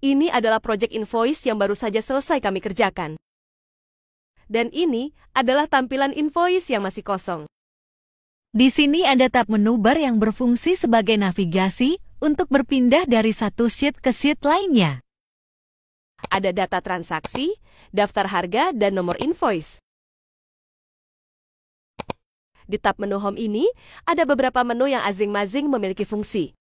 Ini adalah proyek invoice yang baru saja selesai kami kerjakan. Dan ini adalah tampilan invoice yang masih kosong. Di sini ada tab menu bar yang berfungsi sebagai navigasi untuk berpindah dari satu sheet ke sheet lainnya. Ada data transaksi, daftar harga, dan nomor invoice. Di tab menu Home ini, ada beberapa menu yang masing-masing memiliki fungsi.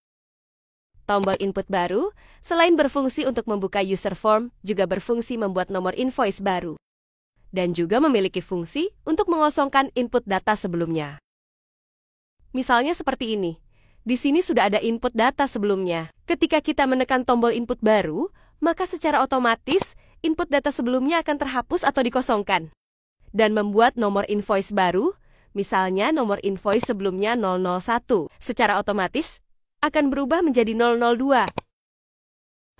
Tombol input baru, selain berfungsi untuk membuka user form, juga berfungsi membuat nomor invoice baru. Dan juga memiliki fungsi untuk mengosongkan input data sebelumnya. Misalnya seperti ini. Di sini sudah ada input data sebelumnya. Ketika kita menekan tombol input baru, maka secara otomatis input data sebelumnya akan terhapus atau dikosongkan. Dan membuat nomor invoice baru, misalnya nomor invoice sebelumnya 001, secara otomatis akan berubah menjadi 002.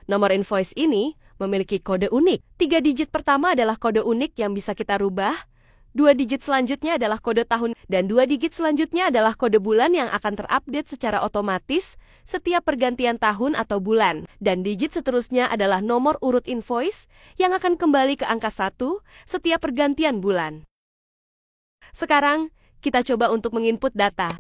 Nomor invoice ini memiliki kode unik. 3 digit pertama adalah kode unik yang bisa kita rubah, 2 digit selanjutnya adalah kode tahun, dan 2 digit selanjutnya adalah kode bulan yang akan terupdate secara otomatis setiap pergantian tahun atau bulan. Dan digit seterusnya adalah nomor urut invoice yang akan kembali ke angka 1 setiap pergantian bulan. Sekarang, kita coba untuk menginput data.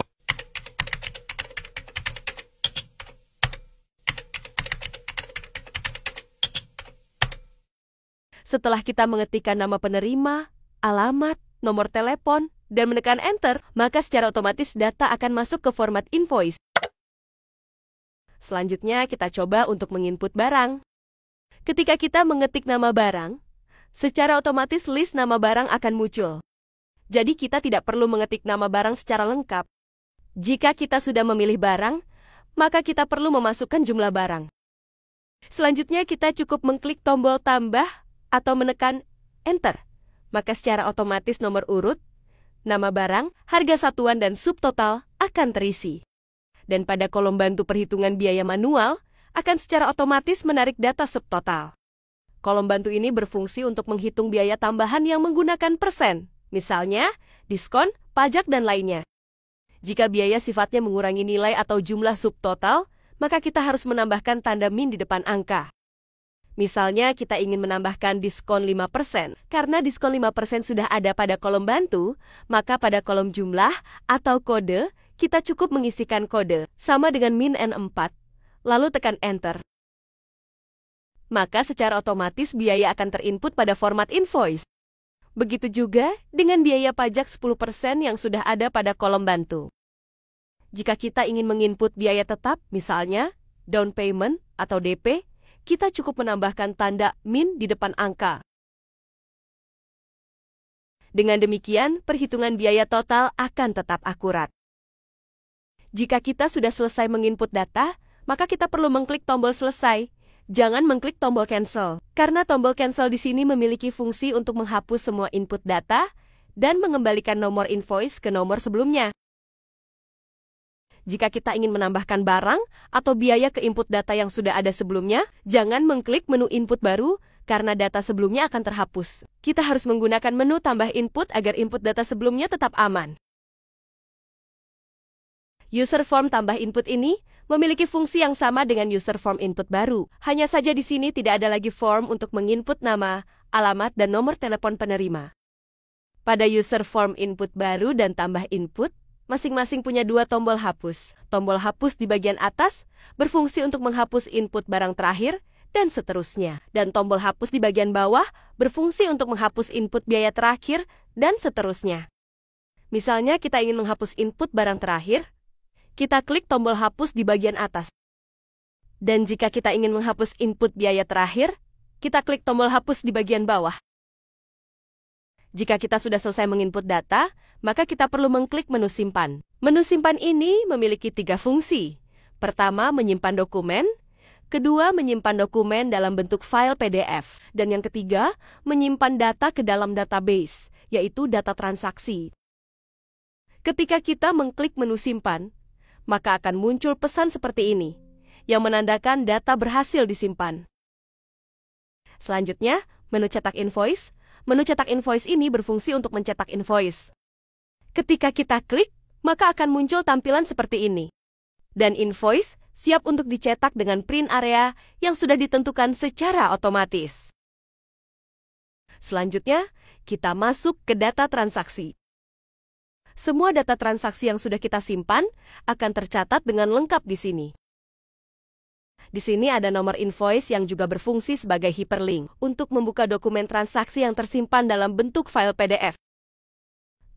Setelah kita mengetikkan nama penerima, alamat, nomor telepon, dan menekan Enter, maka secara otomatis data akan masuk ke format invoice. Selanjutnya, kita coba untuk menginput barang. Ketika kita mengetik nama barang, secara otomatis list nama barang akan muncul. Jadi kita tidak perlu mengetik nama barang secara lengkap. Jika kita sudah memilih barang, maka kita perlu memasukkan jumlah barang. Selanjutnya, kita cukup mengklik tombol tambah atau menekan Enter. Maka secara otomatis nomor urut, nama barang, harga satuan, dan subtotal akan terisi. Dan pada kolom bantu perhitungan biaya manual, akan secara otomatis menarik data subtotal. Kolom bantu ini berfungsi untuk menghitung biaya tambahan yang menggunakan persen, misalnya diskon, pajak, dan lainnya. Jika biaya sifatnya mengurangi nilai atau jumlah subtotal, maka kita harus menambahkan tanda min di depan angka. Misalnya kita ingin menambahkan diskon 5%. Karena diskon 5% sudah ada pada kolom bantu, maka pada kolom jumlah atau kode, kita cukup mengisikan kode, sama dengan min N4, lalu tekan Enter. Maka secara otomatis biaya akan terinput pada format invoice. Begitu juga dengan biaya pajak 10% yang sudah ada pada kolom bantu. Jika kita ingin menginput biaya tetap, misalnya down payment atau DP, kita cukup menambahkan tanda min di depan angka. Dengan demikian, perhitungan biaya total akan tetap akurat. Jika kita sudah selesai menginput data, maka kita perlu mengklik tombol selesai. Jangan mengklik tombol cancel, karena tombol cancel di sini memiliki fungsi untuk menghapus semua input data dan mengembalikan nomor invoice ke nomor sebelumnya. Jika kita ingin menambahkan barang atau biaya ke input data yang sudah ada sebelumnya, jangan mengklik menu input baru karena data sebelumnya akan terhapus. Kita harus menggunakan menu tambah input agar input data sebelumnya tetap aman. User form tambah input ini memiliki fungsi yang sama dengan user form input baru. Hanya saja di sini tidak ada lagi form untuk menginput nama, alamat, dan nomor telepon penerima. Pada user form input baru dan tambah input, masing-masing punya 2 tombol hapus. Tombol hapus di bagian atas berfungsi untuk menghapus input barang terakhir dan seterusnya. Dan tombol hapus di bagian bawah berfungsi untuk menghapus input biaya terakhir dan seterusnya. Misalnya kita ingin menghapus input barang terakhir, kita klik tombol hapus di bagian atas. Dan jika kita ingin menghapus input biaya terakhir, kita klik tombol hapus di bagian bawah. Jika kita sudah selesai menginput data, maka kita perlu mengklik menu simpan. Menu simpan ini memiliki 3 fungsi. Pertama, menyimpan dokumen. Kedua, menyimpan dokumen dalam bentuk file PDF. Dan yang ketiga, menyimpan data ke dalam database, yaitu data transaksi. Ketika kita mengklik menu simpan, maka akan muncul pesan seperti ini, yang menandakan data berhasil disimpan. Selanjutnya, menu cetak invoice. Menu cetak invoice ini berfungsi untuk mencetak invoice. Ketika kita klik, maka akan muncul tampilan seperti ini. Dan invoice siap untuk dicetak dengan print area yang sudah ditentukan secara otomatis. Selanjutnya, kita masuk ke data transaksi. Semua data transaksi yang sudah kita simpan akan tercatat dengan lengkap di sini. Di sini ada nomor invoice yang juga berfungsi sebagai hyperlink untuk membuka dokumen transaksi yang tersimpan dalam bentuk file PDF.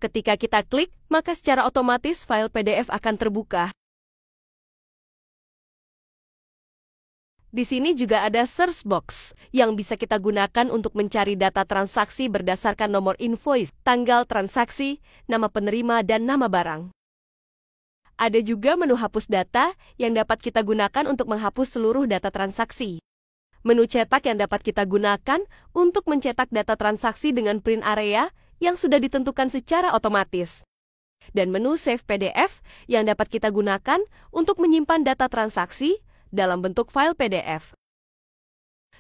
Ketika kita klik, maka secara otomatis file PDF akan terbuka. Di sini juga ada search box yang bisa kita gunakan untuk mencari data transaksi berdasarkan nomor invoice, tanggal transaksi, nama penerima, dan nama barang. Ada juga menu hapus data yang dapat kita gunakan untuk menghapus seluruh data transaksi. Menu cetak yang dapat kita gunakan untuk mencetak data transaksi dengan print area yang sudah ditentukan secara otomatis. Dan menu save PDF yang dapat kita gunakan untuk menyimpan data transaksi dalam bentuk file PDF.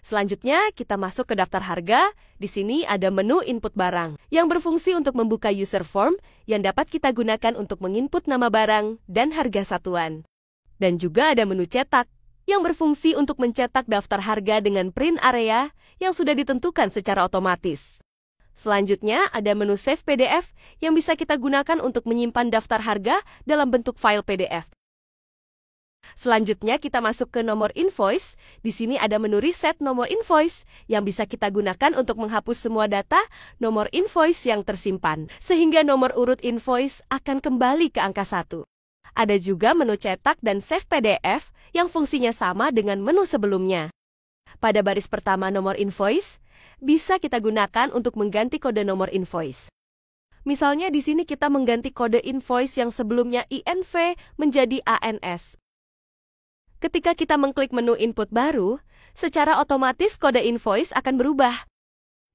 Selanjutnya, kita masuk ke daftar harga. Di sini ada menu input barang yang berfungsi untuk membuka user form yang dapat kita gunakan untuk menginput nama barang dan harga satuan. Dan juga ada menu cetak yang berfungsi untuk mencetak daftar harga dengan print area yang sudah ditentukan secara otomatis. Selanjutnya, ada menu save PDF yang bisa kita gunakan untuk menyimpan daftar harga dalam bentuk file PDF. Selanjutnya kita masuk ke nomor invoice. Di sini ada menu reset nomor invoice yang bisa kita gunakan untuk menghapus semua data nomor invoice yang tersimpan, sehingga nomor urut invoice akan kembali ke angka 1. Ada juga menu cetak dan save PDF yang fungsinya sama dengan menu sebelumnya. Pada baris pertama nomor invoice, bisa kita gunakan untuk mengganti kode nomor invoice. Misalnya di sini kita mengganti kode invoice yang sebelumnya INV menjadi ANS. Ketika kita mengklik menu input baru, secara otomatis kode invoice akan berubah.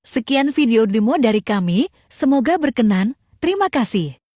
Sekian video demo dari kami, semoga berkenan. Terima kasih.